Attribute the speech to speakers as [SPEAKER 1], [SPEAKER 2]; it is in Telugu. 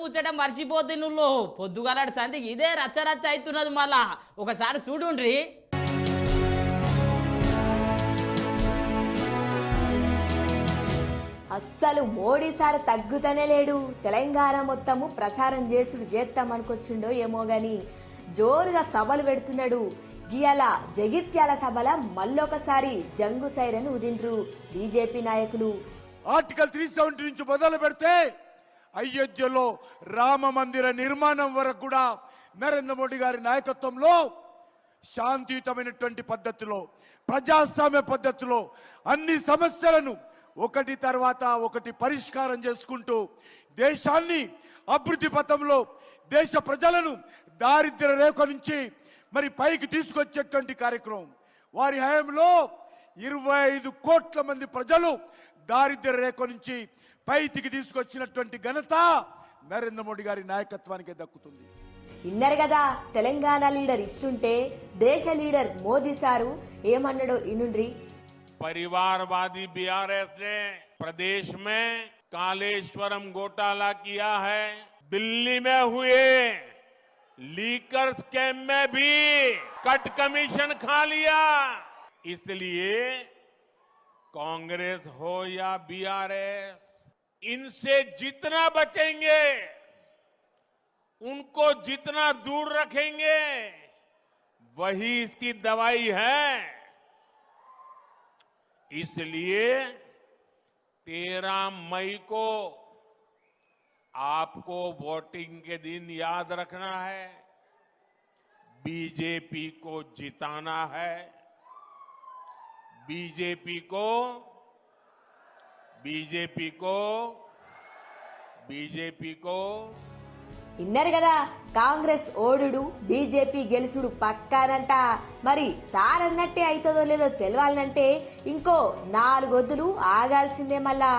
[SPEAKER 1] ముచ్చట మర్చిపోద్ది నువ్వు పొద్దుగాలాడు సంధికి ఇదే రచ్చరచ్చ అవుతున్నది మళ్ళా ఒకసారి చూడుండ్రి.
[SPEAKER 2] అస్సలు మోడీ సార్ తగ్గుతనే లేడు. తెలంగాణ మొత్తము ప్రచారం చేసుడు చేస్తామనుకొచ్చిండో ఏమో గాని జోరుగా సభలు పెడుతున్నాడు. గియాల జగిత్యాల సభల మళ్ళొకసారి జంగు సైరన్ ఉదిండ్రు బీజేపీ నాయకులు.
[SPEAKER 3] ఆర్టికల్ 370 నుంచి మొదలు పెడితే అయోధ్యలో రామ మందిర నిర్మాణం వరకు కూడా నరేంద్ర మోడీ గారి నాయకత్వంలో శాంతియుతమైనటువంటి పద్ధతిలో ప్రజాస్వామ్య పద్ధతిలో అన్ని సమస్యలను ఒకటి తర్వాత ఒకటి పరిష్కారం చేసుకుంటూ దేశాన్ని అభివృద్ధి పథంలో దేశ ప్రజలను దారిద్ర్య రేఖ నుంచి మరి పైకి తీసుకొచ్చేటువంటి కార్యక్రమం. వారి హయాంలో 25 కోట్ల మంది ప్రజలు దారిద్ర్య రేఖ నుంచి పైకి తీసుకొచ్చినటువంటి ఘనత నరేంద్ర మోడీ గారి నాయకత్వానికి దక్కుతుంది.
[SPEAKER 2] ఇన్నరు కదా తెలంగాణ లీడర్ ఇట్లుంటే దేశ లీడర్ మోదీ సారు ఏమన్నాడో ఇనుండ్రి.
[SPEAKER 4] परिवारवादी बीआरएस ने प्रदेश में कालेश्वरम घोटाला किया है. दिल्ली में हुए लीकर स्कैम में भी कट कमीशन खा लिया. इसलिए कांग्रेस हो या बीआरएस इनसे जितना बचेंगे उनको जितना दूर रखेंगे वही इसकी दवाई है. इसलिए 13 मई को आपको वोटिंग के दिन याद रखना है. बीजेपी को जिताना है. बीजेपी को
[SPEAKER 2] ఇన్నరు కదా కాంగ్రెస్ ఓడుడు బీజేపీ గెలుసుడు పక్కానంట. మరి సార్ అన్నట్టే అవుతుందో లేదో తెలవాలంటే ఇంకో 4 వద్దులు ఆగాల్సిందే మళ్ళా.